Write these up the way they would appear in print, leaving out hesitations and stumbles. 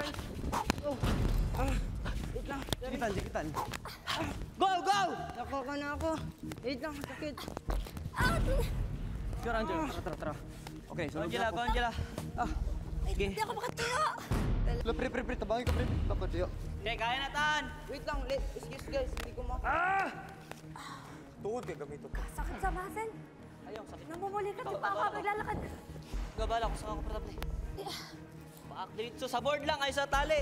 guys. Oh. Wait lang. Dikitan. Go! Nakaka na ako. Wait lang, sakit. Sure, Angela. Tara. Okay, sunod na ako. Angela. Sige. Hindi ako makatayo. Pre, tabangin ka, pre. Tapos, Okay, kaya na, Tan! wait lang, excuse guys, hindi ko Tuhod ka gamito. Sakit sa muscle. Ayaw, sakit. Namumuli ka, di pa ako maglalakad. Gabala ko sa komportable. Paak dito sa board lang, ay sa tali.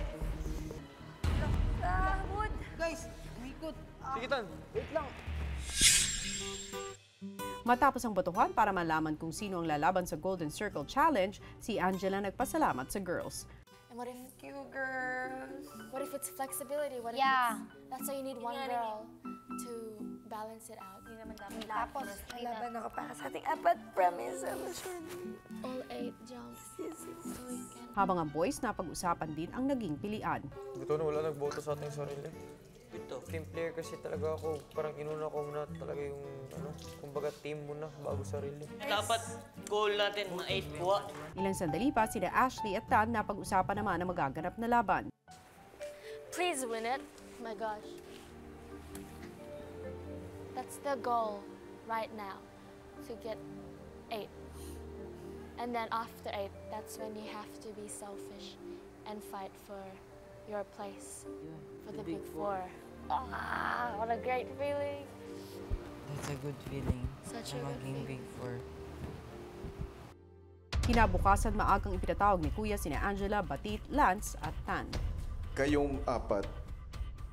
Wood. Guys, umikot. Sige, Tan. Wait lang. Matapos ang botohan para malaman kung sino ang lalaban sa Golden Circle Challenge, si Angela nagpasalamat sa girls. And what if Thank you, girls. what if it's flexibility? What if Yeah. that's why you need one girl to balance it out. Hindi naman dapat. Tapos, laban ako para sa ating apat. Promise, All 8 jumps. So we can Habang ang boys napag-usapan din ang naging pilian. Ito na wala nagboto sa ating sarili. Ito. Team player kasi talaga ako. Parang inuna ko muna talaga yung, kumbaga team muna bago sarili. Dapat goal natin, mga 8 kuha. Ilang sandali pa, sina Ashley at Tan napag-usapan naman ang magaganap na laban. please win it. Oh my gosh. That's the goal right now. To get 8. And then after 8, that's when you have to be selfish and fight for your place. For the big 4. Ah, what a great feeling. That's a good feeling. Such a good Maging feeling. big 4. Kinabukasan maagang ipinatawag ni Kuya sina Angela, Batit, Lance at Tan. Kayong apat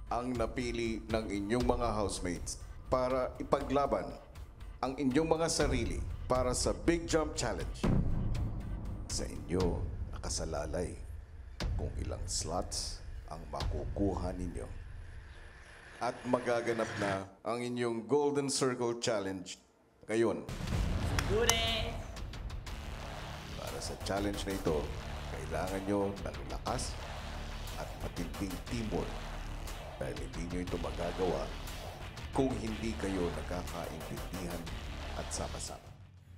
ang napili ng inyong mga housemates para ipaglaban ang inyong mga sarili para sa Big Jump Challenge. Sa inyo nakasalalay kung ilang slots ang makukuha ninyo. At magaganap na ang inyong Golden Circle Challenge ngayon. Dune! Para sa challenge na ito, kailangan nyo ng lakas at matinding teamwork dahil hindi nyo ito magagawa kung hindi kayo nagkakaintindihan at sama-sama.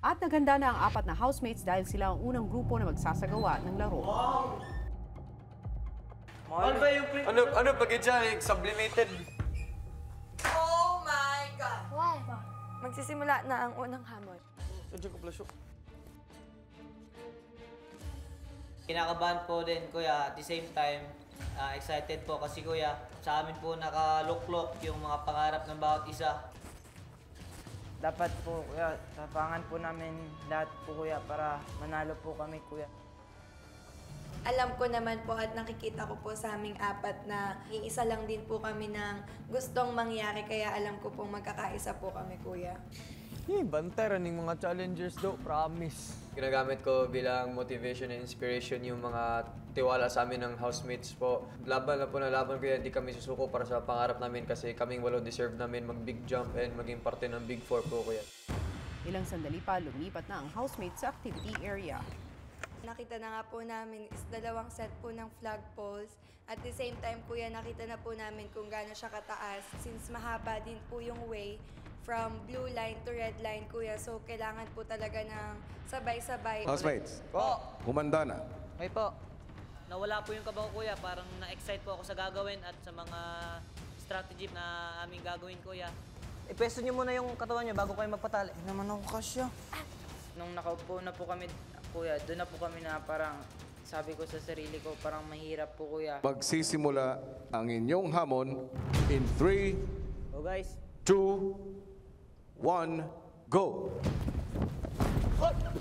At naghanda na ang apat na housemates dahil sila ang unang grupo na magsasagawa ng laro. Ano ba yung print? Ano pag dyan? Sublimated. Oh my God! Why? Magsisimula na ang unang hamon. Diyan ko plasyo. Kinakabahan po din, Kuya. At the same time, excited po kasi, Kuya, sa amin po nakaluklok yung mga pangarap ng bawat isa. Dapat po, kuya, tapangan po namin lahat po, kuya, para manalo po kami, kuya. Alam ko naman po at nakikita ko po sa aming apat na iisa lang din po kami ng gustong mangyari kaya alam ko pong magkakaisa po kami, kuya. Bantay raning mga challengers do, promise. Ginagamit ko bilang motivation and inspiration yung mga tiwala sa amin ng housemates po. Laban na po na laban kaya hindi kami susuko para sa pangarap namin kasi kaming walo deserve namin mag-big jump and maging parte ng big 4 po kuya. Ilang sandali pa, lumipat na ang housemates sa activity area. Nakita na nga po namin is 2 set po ng flagpoles. At the same time, kuya, nakita na po namin kung gaano siya kataas since mahaba din po yung way from blue line to red line, kuya. So, kailangan po talaga ng sabay-sabay. Housemates, Po! humanda na. Okay po. Nawala po yung kaba ko, Kuya. Parang na-excite po ako sa gagawin at sa mga strategy na aming gagawin, Kuya. Ipesto niyo muna yung katawan niyo bago kayo magpatali. Hindi naman ako kasya. Nung nakaupo na po kami, kuya, doon na po kami na parang sabi ko sa sarili ko, parang mahirap po, kuya. Magsisimula ang inyong hamon in 3, So guys, 2, 1, go!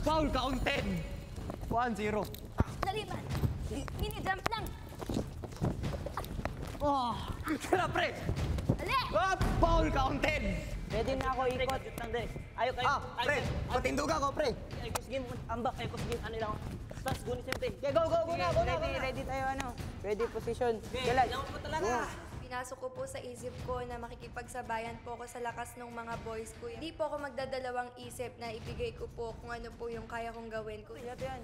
Foul counted! 1-0. Dali man! Mini-jump lang! Tara, pre! Dali! Foul counted! ready na ako ikot. Ikot lang din. Ayaw kayo. Pre, patindog ako, pre. Ay, kus game. Ambak, ay kus game. Ano lang. Tapos, gunin siyempre. Yeah, go na, go na. Ready tayo, ready position. Okay, Galag. kailangan mo talaga. Pinasok ko po sa isip ko na makikipagsabayan po ako sa lakas ng mga boys ko. Hindi po ako magdadalawang isip na ibigay ko po kung ano po yung kaya kong gawin ko. Yate yan.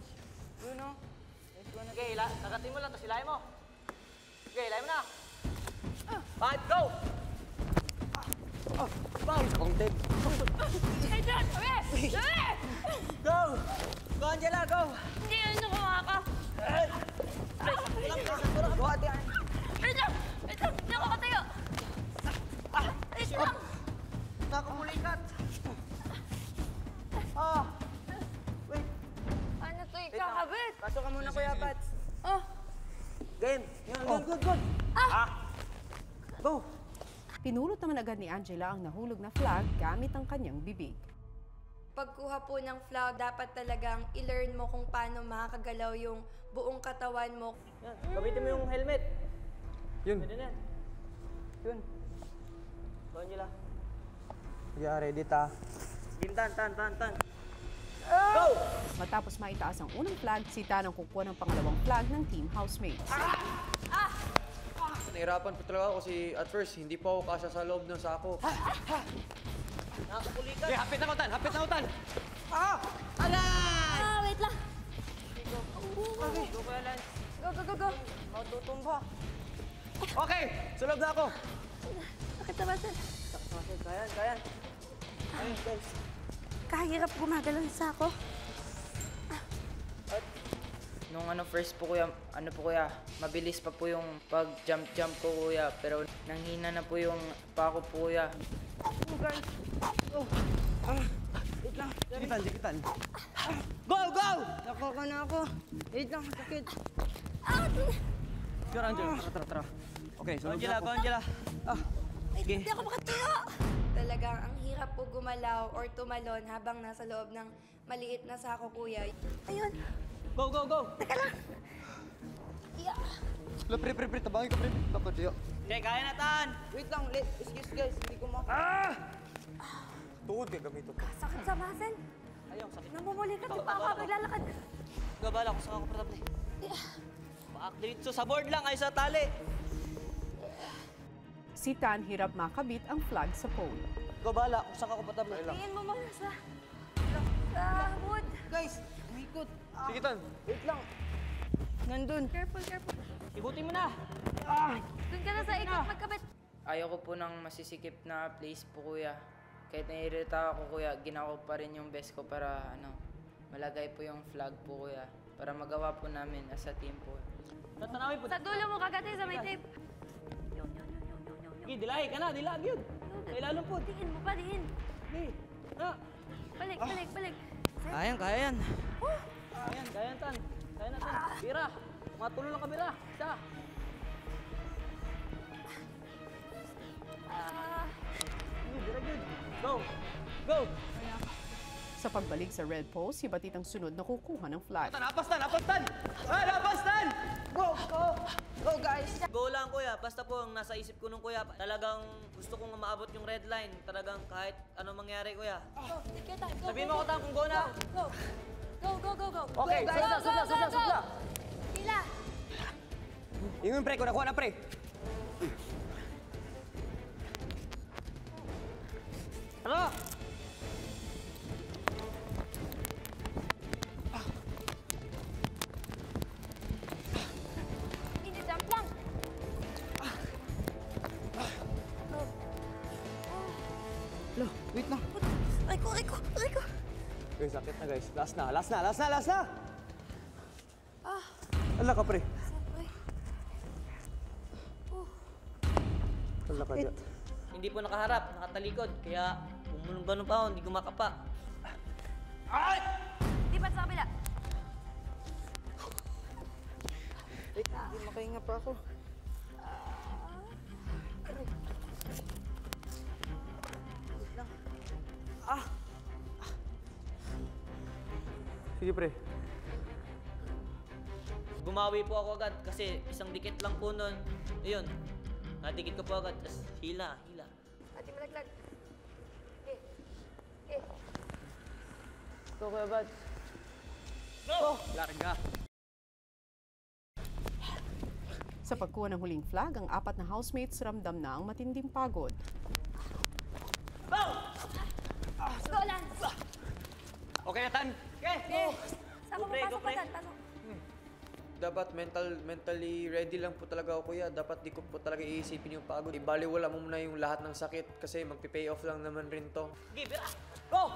Bruno. Okay, kagatin mo lang. Tapos ilahin mo. Okay, ilahin mo na. 5, go! Foul counted. Hey, John! Okay! Dali! Go! Go, Angela, go! Hindi yun yung kumaka. Pre, lang, pre, sa game. Yun, good. Go! Pinulot naman agad ni Angela ang nahulog na flag gamit ang kanyang bibig. Pagkuha po ng flag, dapat talagang i-learn mo kung paano makakagalaw yung buong katawan mo. Yan, gamitin mo yung helmet. Yun. Pwede na yan. Yun. Go, Angela. Yeah, ready ta. Gintan, tan. Matapos maitaas ang unang flag, si Tan ang kukuha ng pangalawang flag ng team housemates. Nahirapan po talaga ako kasi at first hindi pa ako kasya sa loob ng sako. Nakakulikan. Okay, hapit na ko, Tan! Hapit na ko, Tan! Wait lang. Go, Kuya Lance. Go. Matutumba. Okay! Sa loob na ako! Bakit naman, sir? Kayan. Ayun, guys. Kahirap gumagalaw sa ako. Nung first po kuya, mabilis pa po yung pag-jump ko kuya, pero nanghina na po yung pako po kuya. Dikitan. Go! Nakaka na ako. Wait lang, sakit. Sure, Angel. Tara. Okay, sunod na ako. Go, Angela. Hindi ako makatayo. Talagang ang hirap po gumalaw or tumalon habang nasa loob ng maliit na sako, kuya. Ayun. Go! Teka lang. Yeah. Pre, tabangin ka, pre. Dapat diyo. Okay, kaya na, Tan. Wait lang, excuse guys. Hindi ko Tuod ka gamito. Sakit sa muscle. Ayaw, sakit. Namumuli ka, di pa ako maglalakad. Gabala ko sa komportable. Baak dito sa board lang, ay sa tali. Si Tan hirap makabit ang flag sa pole. Gabala kung saan ka komportable. Tingin mo muna sa wood. Guys, umikot. Sige, Tan. Wait lang. Nandun. Careful. Ikutin mo na. Doon ka na sa ikot magkabit. Ayaw ko po ng masisikip na place po kuya. Kahit naiirita ako kuya, ginawa ko pa rin yung best ko para malagay po yung flag po kuya. Para magawa po namin as a team po. Tatanawin po. Sa dulo mo kagatay sa may tape. Sige, dilahi ka na. Dilag yun. May lalong po. Tingin mo pa din. Sige. Balik. Kaya yan. Kaya yan, Tan. Kaya na, Tan. Bira. Matulong lang ka, Bira. Isa. Good. Go. Sa pagbalik sa red post, si Batit ang sunod na kukuha ng flag. Napas, Tan! Napas, Tan! Go, guys. Go lang, kuya. Basta po ang nasa isip ko nung kuya, talagang gusto kong maabot yung red line. Talagang kahit ano mangyari, kuya. Sabihin mo ko, Tan, kung go na. Go. Okay, supla. Pila. Yung pre, kung nakuha na, pre. Ano? Ini-jump lang. Wait lang. Aray ko. Okay, sakit na, guys. Last na! Ala ka, pre. Ala ka dyan. Hindi po nakaharap, nakatalikod. Kaya bumulong-balong pa ako, hindi kumakapa. Lipat sa kabila. Wait, hindi makahinga pa ako. Sige, pre. Bumawi po ako agad kasi isang dikit lang po nun. Ayun, nadikit ko po agad. Tapos hila. Ati malaglag. Go, Kuya Bad. Go! Larga. Sa pagkuha ng huling flag, ang apat na housemates ramdam na ang matinding pagod. Go, Lance. Okay na, Tan? Okay, Saan Go, mo pre, pasok go, pre. pa dyan? Pasok. Dapat mentally ready lang po talaga ako, kuya. Dapat di ko po talaga iisipin yung pagod. Ibaliwala mo muna yung lahat ng sakit kasi magpi-pay off lang naman rin to. Sige, Bira. Go!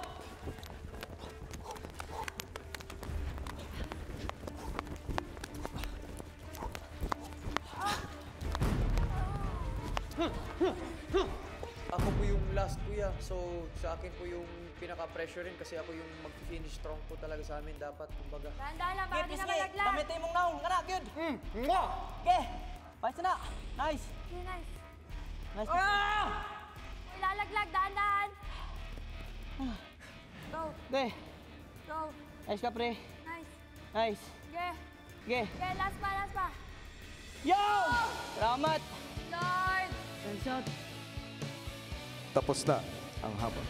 Ako po yung last kuya. So sa akin po yung pinaka-pressure rin kasi ako yung mag-finish strong po talaga sa amin dapat, kumbaga. Dahan-dahan lang, para di na malaglag. Gamitin mong naong, kana, good. Okay, paisa na. Nice. Okay, nice. Nice. Uy, lalaglag, dahan-dahan. Go, Okay, go. nice ka, pre. Nice. Nice. Okay. Okay. Okay, last pa, last pa. Yo! Salamat. Lord! Nice shot. Tapos na ang habang.